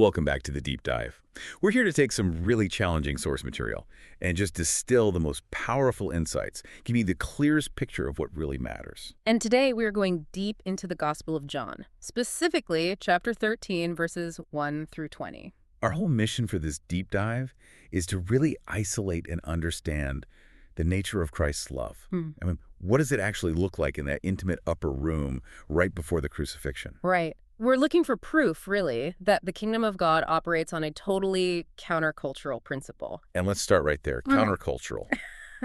Welcome back to the Deep Dive. We're here to take some really challenging source material and just distill the most powerful insights, give you the clearest picture of what really matters. And today we are going deep into the Gospel of John, specifically chapter 13, verses 1 through 20. Our whole mission for this deep dive is to really isolate and understand the nature of Christ's love. I mean, what does it actually look like in that intimate upper room right before the crucifixion? Right. We're looking for proof, really, that the kingdom of God operates on a totally countercultural principle. And let's start right there, countercultural.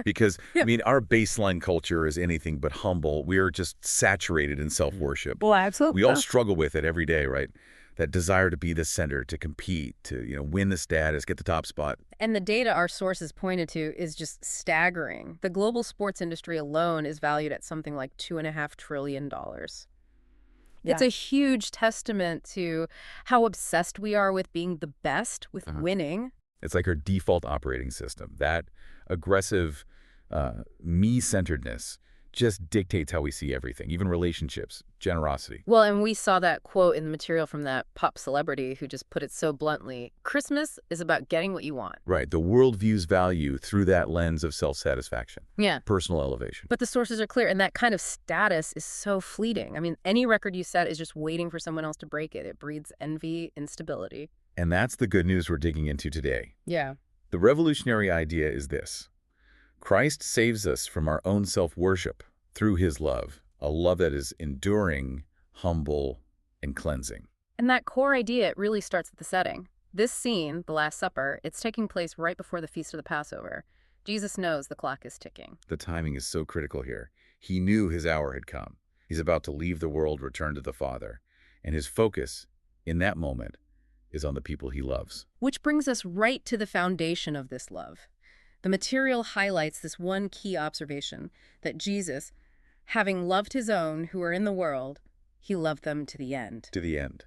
Because, I mean, our baseline culture is anything but humble. We are just saturated in self-worship. Well, absolutely. We all struggle with it every day, right? That desire to be the center, to compete, to win the status, get the top spot. And the data our sources pointed to is just staggering. The global sports industry alone is valued at something like $2.5 trillion. It's a huge testament to how obsessed we are with being the best, with winning. It's like our default operating system. That aggressive me-centeredness just dictates how we see everything, even relationships, generosity. Well, and we saw that quote in the material from that pop celebrity who just put it so bluntly. Christmas is about getting what you want. Right. The world views value through that lens of self-satisfaction. Yeah. Personal elevation. But the sources are clear, and that kind of status is so fleeting. I mean, any record you set is just waiting for someone else to break it. It breeds envy, instability. And that's the good news we're digging into today. Yeah. The revolutionary idea is this. Christ saves us from our own self-worship through his love, a love that is enduring, humble, and cleansing. And that core idea, it really starts at the setting. This scene, the Last Supper, it's taking place right before the Feast of the Passover. Jesus knows the clock is ticking. The timing is so critical here. He knew his hour had come. He's about to leave the world, return to the Father. And his focus, in that moment, is on the people he loves. Which brings us right to the foundation of this love. The material highlights this one key observation, that Jesus, having loved his own who are in the world, he loved them to the end. To the end.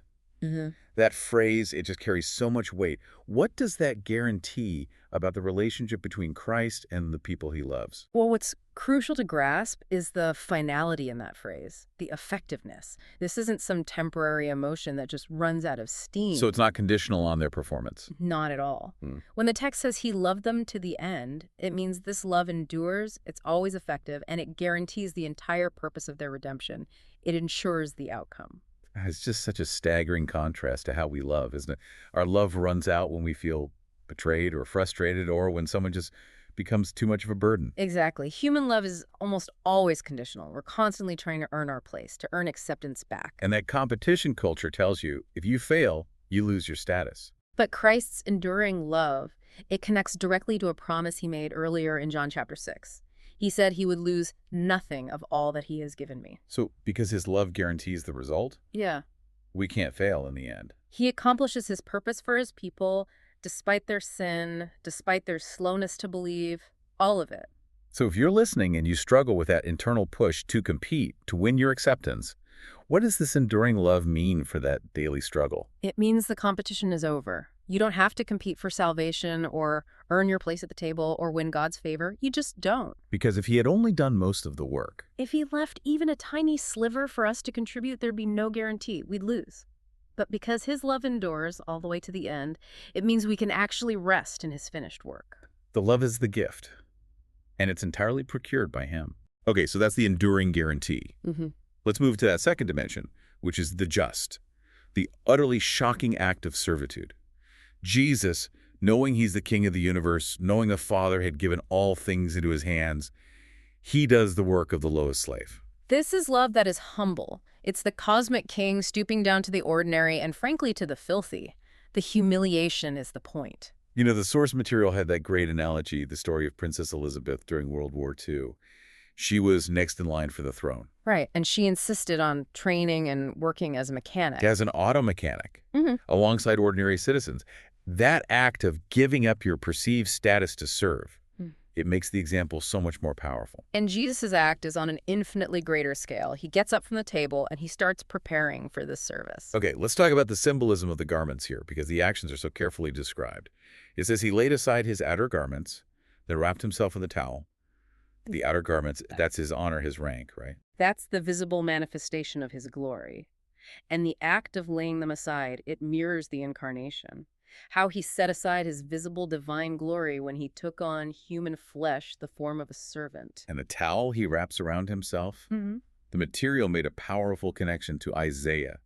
That phrase, it just carries so much weight. What does that guarantee about the relationship between Christ and the people he loves? Well, what's crucial to grasp is the finality in that phrase, the effectiveness. This isn't some temporary emotion that just runs out of steam. So it's not conditional on their performance? Not at all. When the text says he loved them to the end, it means this love endures, it's always effective, and it guarantees the entire purpose of their redemption. It ensures the outcome. It's just such a staggering contrast to how we love, isn't it? Our love runs out when we feel betrayed or frustrated or when someone just becomes too much of a burden. Exactly. Human love is almost always conditional. We're constantly trying to earn our place, to earn acceptance back. And that competition culture tells you, if you fail, you lose your status. But Christ's enduring love, it connects directly to a promise he made earlier in John chapter 6. He said he would lose nothing of all that he has given me. So because his love guarantees the result, Yeah. we can't fail in the end. He accomplishes his purpose for his people, despite their sin, despite their slowness to believe, all of it. So if you're listening and you struggle with that internal push to compete, to win your acceptance, what does this enduring love mean for that daily struggle? It means the competition is over. You don't have to compete for salvation or earn your place at the table or win God's favor. You just don't. Because if he had only done most of the work, If he left even a tiny sliver for us to contribute, there'd be no guarantee. We'd lose. But because his love endures all the way to the end, it means we can actually rest in his finished work. the love is the gift, and it's entirely procured by him. Okay, so that's the enduring guarantee. Let's move to that second dimension, which is the just, the utterly shocking act of servitude. Jesus, knowing he's the king of the universe, knowing the Father had given all things into his hands, he does the work of the lowest slave. This is love that is humble. It's the cosmic king stooping down to the ordinary and frankly to the filthy. The humiliation is the point. You know, the source material had that great analogy, the story of Princess Elizabeth during World War II. She was next in line for the throne. Right, and she insisted on training and working as a mechanic. As an auto mechanic, alongside ordinary citizens. That act of giving up your perceived status to serve, it makes the example so much more powerful. And Jesus' act is on an infinitely greater scale. He gets up from the table and he starts preparing for this service. Okay, let's talk about the symbolism of the garments here, because the actions are so carefully described. It says he laid aside his outer garments, then wrapped himself in the towel. The outer garments, that's his honor, his rank, right? That's the visible manifestation of his glory. And the act of laying them aside, it mirrors the incarnation. How he set aside his visible divine glory when he took on human flesh, the form of a servant. And the towel he wraps around himself? The material made a powerful connection to Isaiah,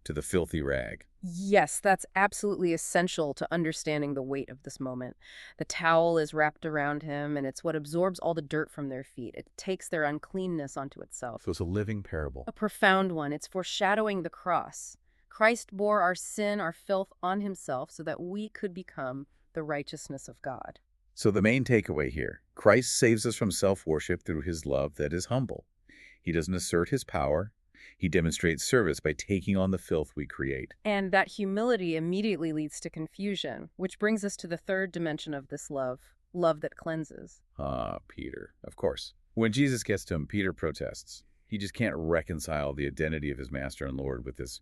to the filthy rag. Yes, that's absolutely essential to understanding the weight of this moment. The towel is wrapped around him, and it's what absorbs all the dirt from their feet. It takes their uncleanness onto itself. So it's a living parable. A profound one. It's foreshadowing the cross. Christ bore our sin, our filth on himself so that we could become the righteousness of God. So the main takeaway here, Christ saves us from self-worship through his love that is humble. He doesn't assert his power. He demonstrates service by taking on the filth we create. And that humility immediately leads to confusion, which brings us to the third dimension of this love that cleanses. Peter, of course. When Jesus gets to him, Peter protests. He just can't reconcile the identity of his master and Lord with this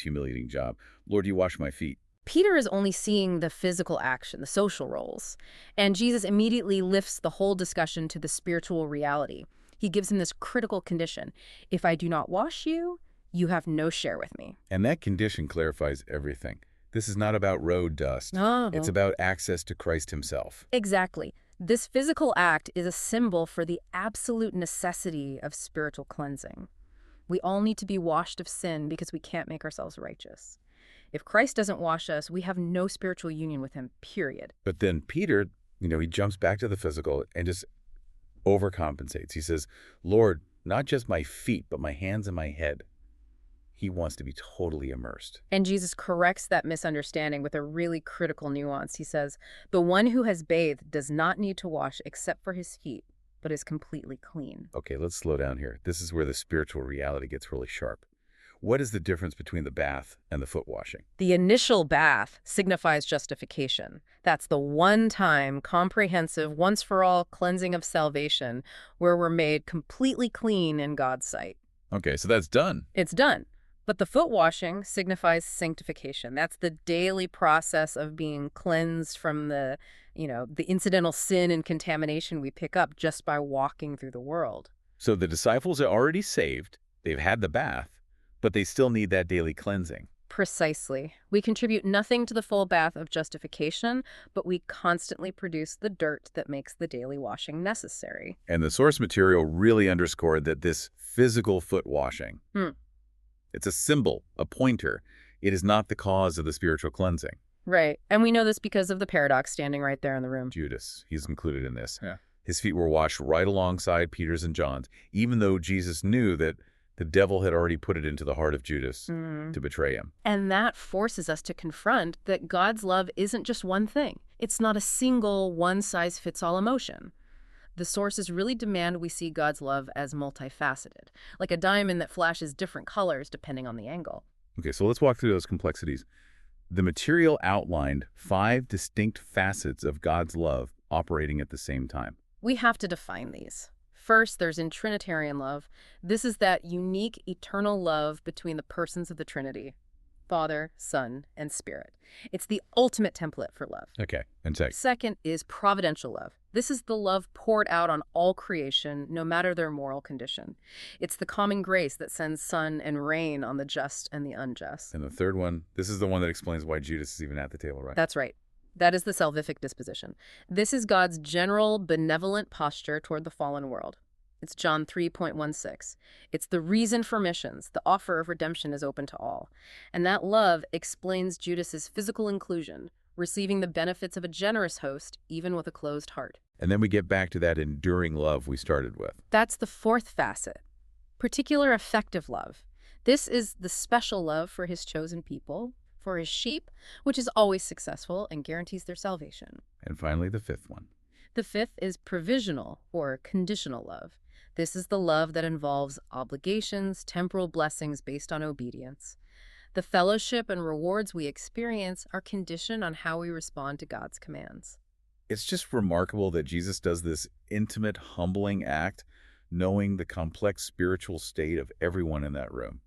humiliating job. Lord, you wash my feet. Peter is only seeing the physical action, the social roles, and Jesus immediately lifts the whole discussion to the spiritual reality. He gives him this critical condition. If I do not wash you, you have no share with me. And that condition clarifies everything. This is not about road dust. It's about access to Christ himself. Exactly. This physical act is a symbol for the absolute necessity of spiritual cleansing. We all need to be washed of sin because we can't make ourselves righteous. If Christ doesn't wash us, we have no spiritual union with him, period. But then Peter, he jumps back to the physical and just overcompensates. He says, Lord, not just my feet, but my hands and my head. He wants to be totally immersed. And Jesus corrects that misunderstanding with a really critical nuance. He says, the one who has bathed does not need to wash except for his feet, but is completely clean. Okay, let's slow down here. This is where the spiritual reality gets really sharp. What is the difference between the bath and the foot washing? The initial bath signifies justification. That's the one-time, comprehensive, once-for-all cleansing of salvation where we're made completely clean in God's sight. Okay, so that's done. It's done. But the foot washing signifies sanctification. That's the daily process of being cleansed from the incidental sin and contamination we pick up just by walking through the world. So the disciples are already saved. They've had the bath. But they still need that daily cleansing. Precisely. We contribute nothing to the full bath of justification, but we constantly produce the dirt that makes the daily washing necessary. And the source material really underscored that this physical foot washing, it's a symbol, a pointer. It is not the cause of the spiritual cleansing. Right. And we know this because of the paradox standing right there in the room. Judas, he's included in this. Yeah. His feet were washed right alongside Peter's and John's, even though Jesus knew that the devil had already put it into the heart of Judas to betray him. And that forces us to confront that God's love isn't just one thing. It's not a single one-size-fits-all emotion. The sources really demand we see God's love as multifaceted, like a diamond that flashes different colors depending on the angle. Okay, so let's walk through those complexities. The material outlined 5 distinct facets of God's love operating at the same time. We have to define these. First, there's in Trinitarian love. This is that unique, eternal love between the persons of the Trinity, Father, Son, and Spirit. It's the ultimate template for love. Okay, and Second is providential love. This is the love poured out on all creation, no matter their moral condition. It's the common grace that sends sun and rain on the just and the unjust. And the third one, this is the one that explains why Judas is even at the table, right? That's right. That is the salvific disposition. This is God's general benevolent posture toward the fallen world. It's John 3:16. It's the reason for missions. The offer of redemption is open to all. And that love explains Judas's physical inclusion, receiving the benefits of a generous host, even with a closed heart. And then we get back to that enduring love we started with. That's the fourth facet, particular effective love. This is the special love for his chosen people, for his sheep, which is always successful and guarantees their salvation. And finally, the fifth one. The fifth is provisional or conditional love. This is the love that involves obligations, temporal blessings based on obedience. The fellowship and rewards we experience are conditioned on how we respond to God's commands. It's just remarkable that Jesus does this intimate, humbling act, knowing the complex spiritual state of everyone in that room,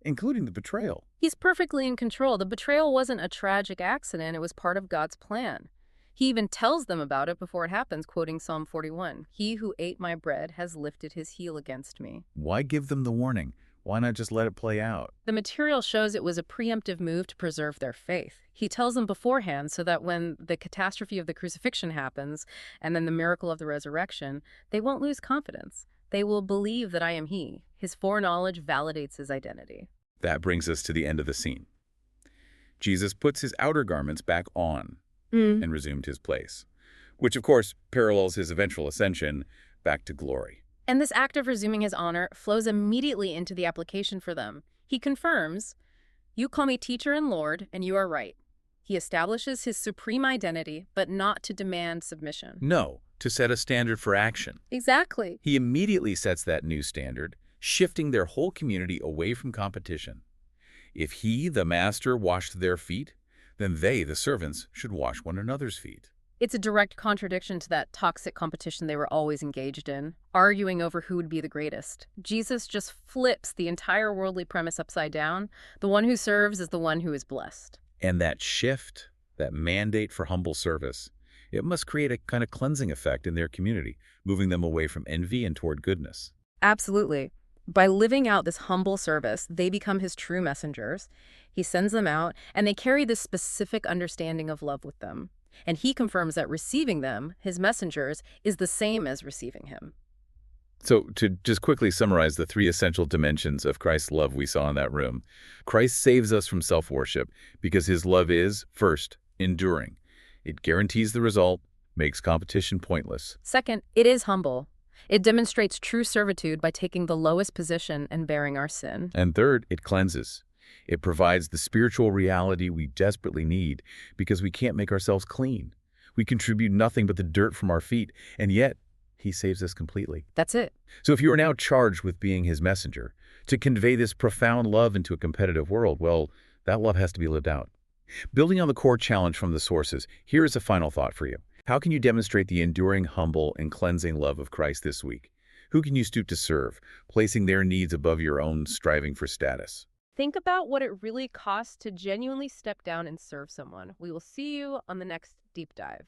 including the betrayal. He's perfectly in control. The betrayal wasn't a tragic accident. It was part of God's plan. He even tells them about it before it happens, quoting Psalm 41. He who ate my bread has lifted his heel against me. Why give them the warning? Why not just let it play out? The material shows it was a preemptive move to preserve their faith. He tells them beforehand so that when the catastrophe of the crucifixion happens and then the miracle of the resurrection, they won't lose confidence. They will believe that I am he. His foreknowledge validates his identity. That brings us to the end of the scene. Jesus puts his outer garments back on and resumed his place, which of course parallels his eventual ascension back to glory. And this act of resuming his honor flows immediately into the application for them. He confirms, "You call me teacher and Lord, and you are right." He establishes his supreme identity, but not to demand submission. No, to set a standard for action. Exactly. He immediately sets that new standard, shifting their whole community away from competition. If he, the master, washed their feet, then they, the servants, should wash one another's feet. It's a direct contradiction to that toxic competition they were always engaged in, arguing over who would be the greatest. Jesus just flips the entire worldly premise upside down. The one who serves is the one who is blessed. And that shift, that mandate for humble service, it must create a kind of cleansing effect in their community, moving them away from envy and toward goodness. Absolutely. By living out this humble service, they become his true messengers. He sends them out, and they carry this specific understanding of love with them. And he confirms that receiving them, his messengers, is the same as receiving him. So to just quickly summarize the three essential dimensions of Christ's love we saw in that room, Christ saves us from self-worship because his love is, first, enduring. It guarantees the result, makes competition pointless. Second, it is humble. It demonstrates true servitude by taking the lowest position and bearing our sin. And third, it cleanses. It provides the spiritual reality we desperately need because we can't make ourselves clean. We contribute nothing but the dirt from our feet, and yet he saves us completely. That's it. So if you are now charged with being his messenger, to convey this profound love into a competitive world, well, that love has to be lived out. Building on the core challenge from the sources, here is a final thought for you. How can you demonstrate the enduring, humble, and cleansing love of Christ this week? Who can you stoop to serve, placing their needs above your own striving for status? Think about what it really costs to genuinely step down and serve someone. We will see you on the next deep dive.